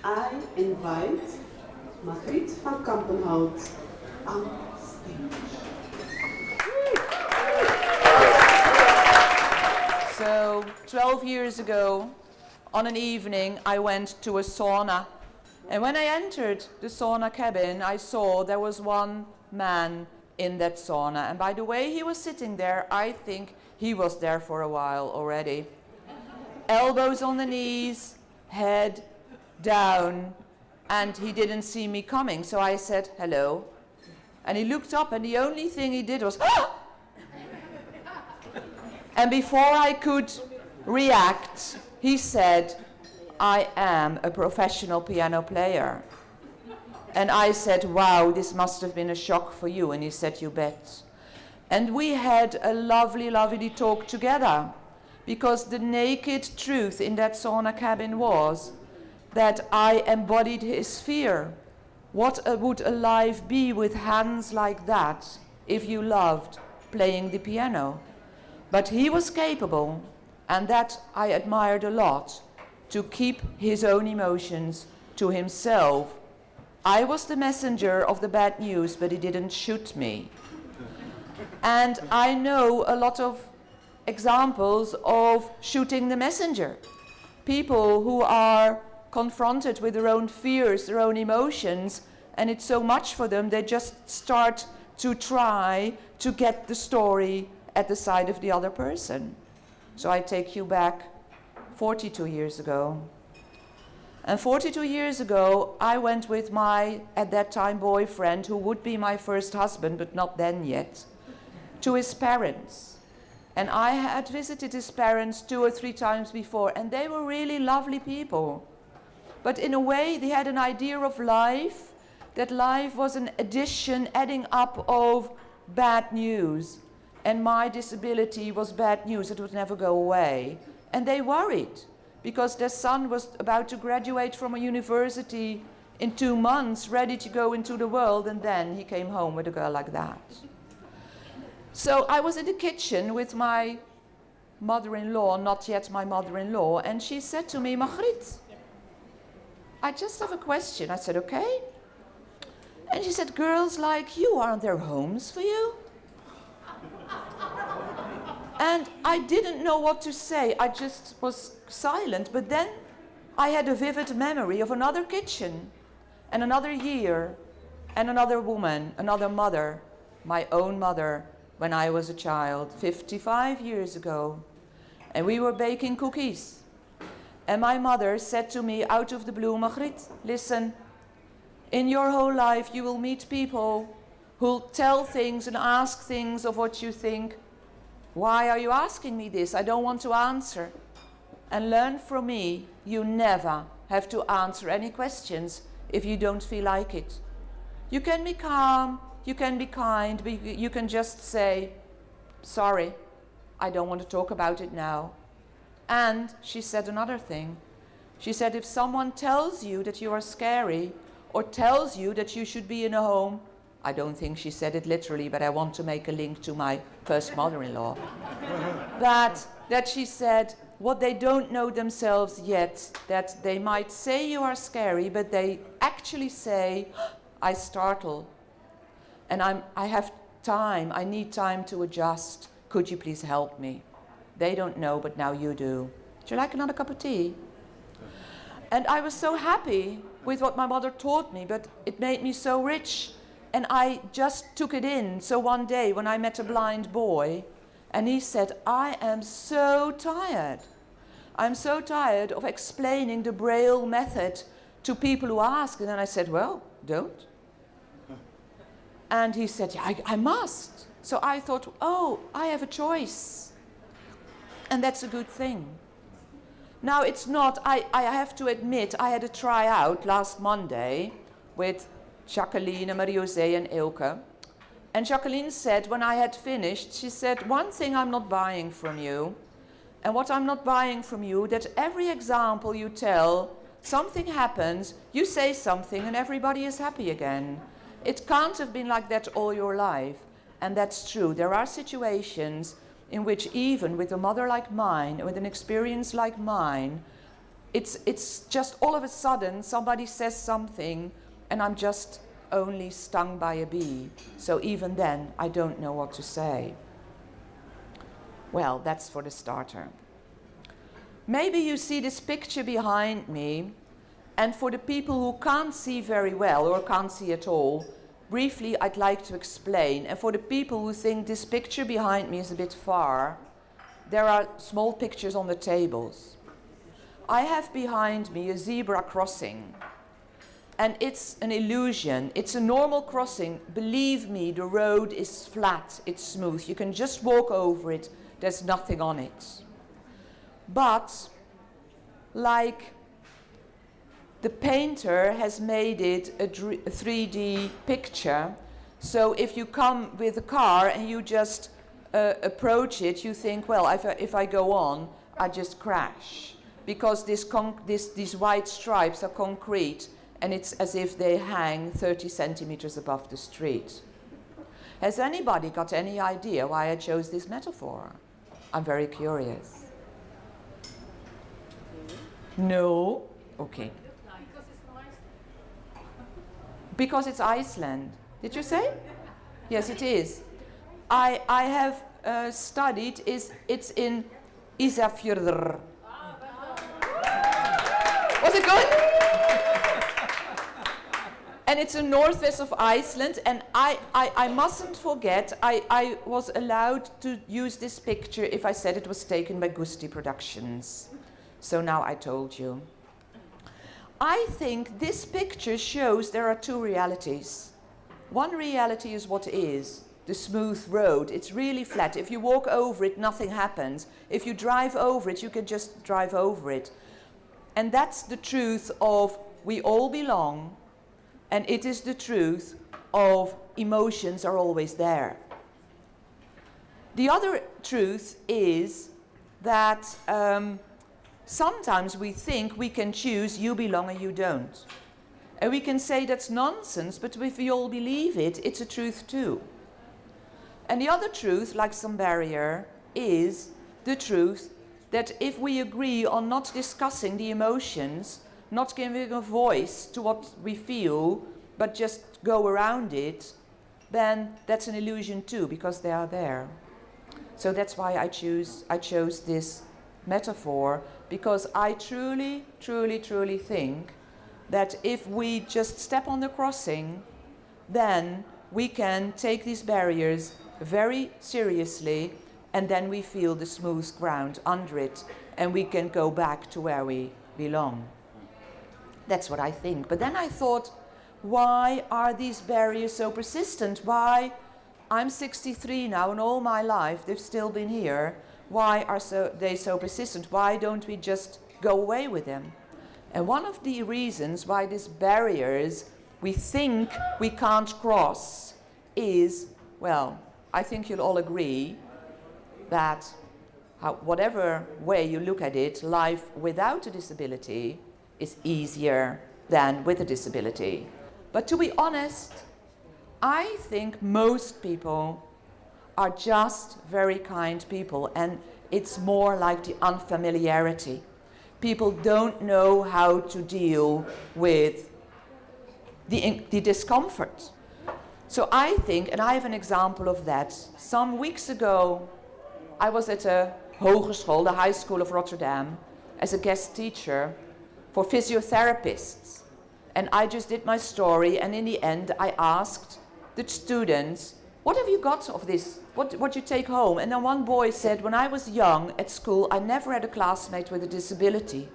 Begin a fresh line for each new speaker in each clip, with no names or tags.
I invite Margriet van Kampenhout on stage.
So, 12 years ago, on an evening, I went to a sauna. And when I entered the sauna cabin, I saw there was one man in that sauna. And by the way he was sitting there, I think he was there for a while already. Elbows on the knees, head down, and he didn't see me coming. So I said, hello. And he looked up, and the only thing he did was, ah! And before I could react, he said, I am a professional piano player. And I said, wow, this must have been a shock for you. And he said, you bet. And we had a lovely, lovely talk together, because the naked truth in that sauna cabin was that I embodied his fear. What would a life be with hands like that if you loved playing the piano? But he was capable, and that I admired a lot, to keep his own emotions to himself. I was the messenger of the bad news, but he didn't shoot me. And I know a lot of examples of shooting the messenger. People who are confronted with their own fears, their own emotions, and it's so much for them, they just start to try to get the story at the side of the other person. So I take you back 42 years ago. And 42 years ago, I went with my, at that time, boyfriend, who would be my first husband, but not then yet, to his parents. And I had visited his parents 2 or 3 times before, and they were really lovely people. But in a way, they had an idea of life, that life was an addition, adding up of bad news. And my disability was bad news, it would never go away. And they worried, because their son was about to graduate from a university in 2 months, ready to go into the world, and then he came home with a girl like that. So I was in the kitchen with my mother-in-law, not yet my mother-in-law, and she said to me, Margriet, I just have a question. I said, okay. And she said, girls like you, aren't there homes for you? And I didn't know what to say. I just was silent. But then I had a vivid memory of another kitchen, and another year, and another woman, another mother, my own mother, when I was a child, 55 years ago. And we were baking cookies. And my mother said to me out of the blue, Margriet, listen, in your whole life you will meet people who'll tell things and ask things of what you think. Why are you asking me this? I don't want to answer. And learn from me, you never have to answer any questions if you don't feel like it. You can be calm, you can be kind, but you can just say, sorry, I don't want to talk about it now. And she said another thing. She said, if someone tells you that you are scary, or tells you that you should be in a home, I don't think she said it literally, but I want to make a link to my first mother-in-law, that she said, what they don't know themselves yet, that they might say you are scary, but they actually say, I startle, and I have time, I need time to adjust. Could you please help me? They don't know, but now you do. Would you like another cup of tea? And I was so happy with what my mother taught me, but it made me so rich. And I just took it in. So one day when I met a blind boy, and he said, I am so tired. I'm so tired of explaining the Braille method to people who ask. And then I said, well, don't. And he said, yeah, I must. So I thought, oh, I have a choice. And that's a good thing. Now, it's not, I have to admit, I had a tryout last Monday with Jacqueline, Marie-José and Ilke. And Jacqueline said, when I had finished, she said, one thing I'm not buying from you, and what I'm not buying from you, that every example you tell, something happens, you say something, and everybody is happy again. It can't have been like that all your life. And that's true. There are situations in which even with a mother like mine, with an experience like mine, it's just all of a sudden somebody says something and I'm just only stung by a bee. So even then, I don't know what to say. Well, that's for the starter. Maybe you see this picture behind me, and for the people who can't see very well or can't see at all, briefly I'd like to explain. And for the people who think this picture behind me is a bit far, there are small pictures on the tables. I have behind me a zebra crossing. And it's an illusion. It's a normal crossing. Believe me, the road is flat, it's smooth. You can just walk over it. There's nothing on it. But, like the painter has made it a 3D picture, so if you come with a car and you just approach it, you think, well, if I go on, I just crash. Because these white stripes are concrete, and it's as if they hang 30 centimeters above the street. Has anybody got any idea why I chose this metaphor? I'm very curious. No? Okay. Because it's Iceland. Did you say? Yes, it is. I have studied, it's in Ísafjörður. Was it good? And it's in northwest of Iceland, and I mustn't forget, I was allowed to use this picture if I said it was taken by Gusti Productions. So now I told you. I think this picture shows there are two realities. One reality is what is, the smooth road. It's really flat. If you walk over it, nothing happens. If you drive over it, you can just drive over it. And that's the truth of we all belong. And it is the truth of emotions are always there. The other truth is that sometimes we think we can choose you belong and you don't. And we can say that's nonsense, but if we all believe it, it's a truth too. And the other truth, like some barrier, is the truth that if we agree on not discussing the emotions, not giving a voice to what we feel, but just go around it, then that's an illusion too, because they are there. So that's why I chose this metaphor, because I truly, truly, truly think that if we just step on the crossing, then we can take these barriers very seriously, and then we feel the smooth ground under it, and we can go back to where we belong. That's what I think. But then I thought, why are these barriers so persistent? Why? I'm 63 now, and all my life they've still been here. Why are they so persistent? Why don't we just go away with them? And one of the reasons why these barriers we think we can't cross is, well, I think you'll all agree that whatever way you look at it, life without a disability is easier than with a disability. But to be honest, I think most people are just very kind people, and it's more like the unfamiliarity. People don't know how to deal with the discomfort. So I think, and I have an example of that. Some weeks ago, I was at a hogeschool, the High School of Rotterdam, as a guest teacher for physiotherapists. And I just did my story, and in the end I asked the students, what have you got of this? What you take home? And then one boy said, when I was young at school, I never had a classmate with a disability.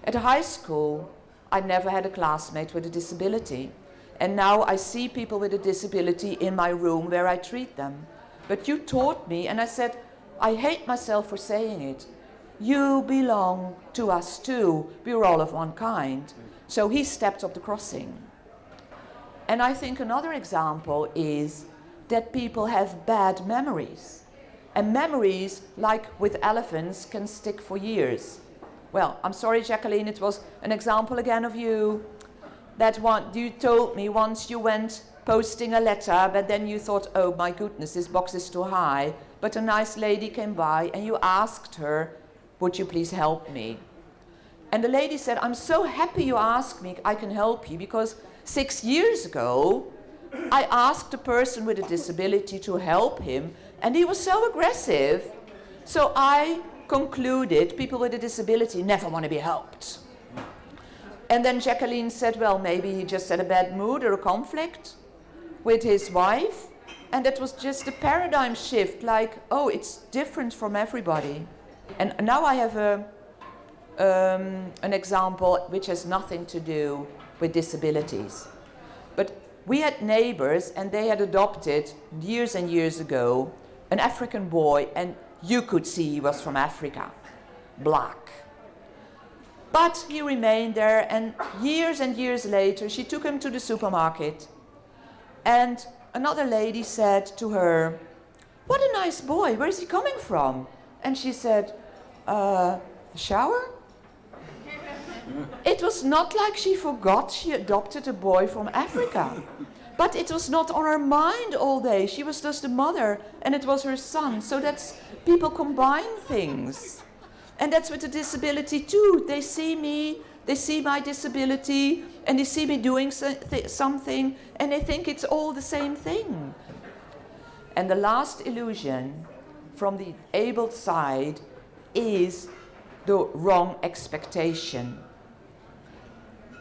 At high school, I never had a classmate with a disability. And now I see people with a disability in my room where I treat them. But you taught me, and I said, I hate myself for saying it. You belong to us too. We're all of one kind. So he stepped up the crossing. And I think another example is that people have bad memories. And memories, like with elephants, can stick for years. Well, I'm sorry, Jacqueline, it was an example again of you. That one, you told me once you went posting a letter, but then you thought, oh my goodness, this box is too high. But a nice lady came by and you asked her, would you please help me? And the lady said, I'm so happy you asked me, I can help you, because 6 years ago, I asked a person with a disability to help him, and he was so aggressive. So I concluded people with a disability never want to be helped. And then Jacqueline said, well, maybe he just had a bad mood or a conflict with his wife. And that was just a paradigm shift, like, oh, it's different from everybody. And now I have an example which has nothing to do with disabilities. But we had neighbors, and they had adopted years and years ago an African boy, and you could see he was from Africa, black. But he remained there, and years later, she took him to the supermarket, and another lady said to her, what a nice boy, where is he coming from? And she said, the shower? It was not like she forgot she adopted a boy from Africa. But it was not on her mind all day. She was just a mother, and it was her son. So that's, people combine things. And that's with the disability too. They see me, they see my disability, and they see me doing something, and they think it's all the same thing. And the last illusion from the abled side is the wrong expectation.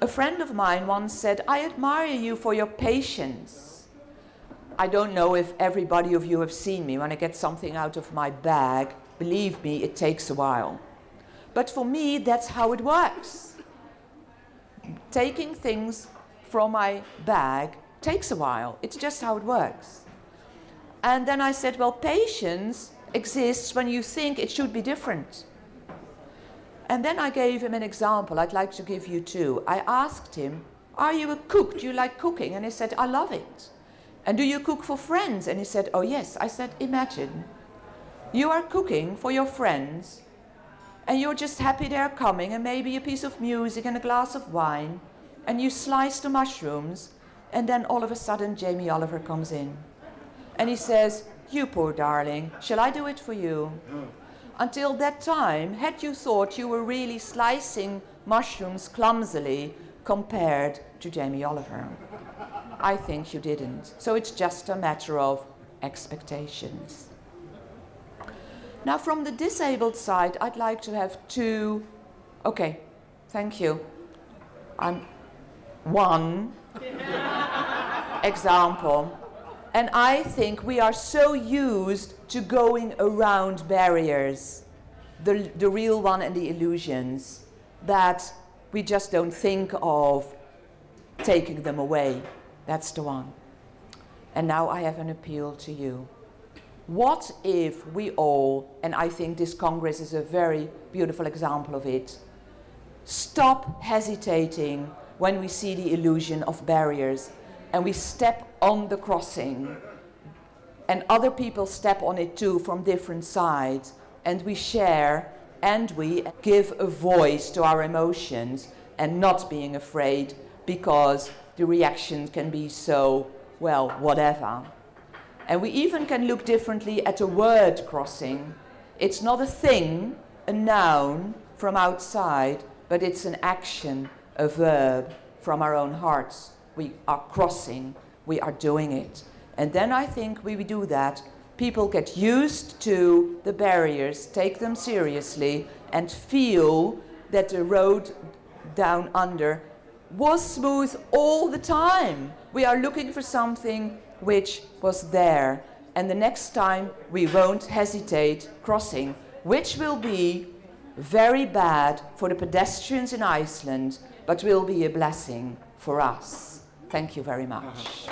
A friend of mine once said, I admire you for your patience. I don't know if everybody of you have seen me when I get something out of my bag. Believe me, it takes a while. But for me, that's how it works. Taking things from my bag takes a while. It's just how it works. And then I said, well, patience exists when you think it should be different. And then I gave him an example. I'd like to give you two. I asked him, are you a cook? Do you like cooking? And he said, I love it. And do you cook for friends? And he said, oh yes. I said, imagine, you are cooking for your friends, and you're just happy they're coming, and maybe a piece of music and a glass of wine, and you slice the mushrooms, and then all of a sudden Jamie Oliver comes in. And he says, you poor darling, shall I do it for you? Until that time, had you thought you were really slicing mushrooms clumsily compared to Jamie Oliver? I think you didn't. So it's just a matter of expectations. Now, from the disabled side, I'd like to have two. Okay, thank you. One example. And I think we are so used to going around barriers, the real one and the illusions, that we just don't think of taking them away. That's the one. And now I have an appeal to you. What if we all, and I think this Congress is a very beautiful example of it, stop hesitating when we see the illusion of barriers, and we step on the crossing, and other people step on it too from different sides, and we share, and we give a voice to our emotions, and not being afraid because the reaction can be so, well, whatever. And we even can look differently at a word crossing. It's not a thing, a noun from outside, but it's an action, a verb from our own hearts. We are crossing, we are doing it. And then I think we do that. People get used to the barriers, take them seriously, and feel that the road down under was smooth all the time. We are looking for something which was there. And the next time we won't hesitate crossing, which will be very bad for the pedestrians in Iceland, but will be a blessing for us. Thank you very much.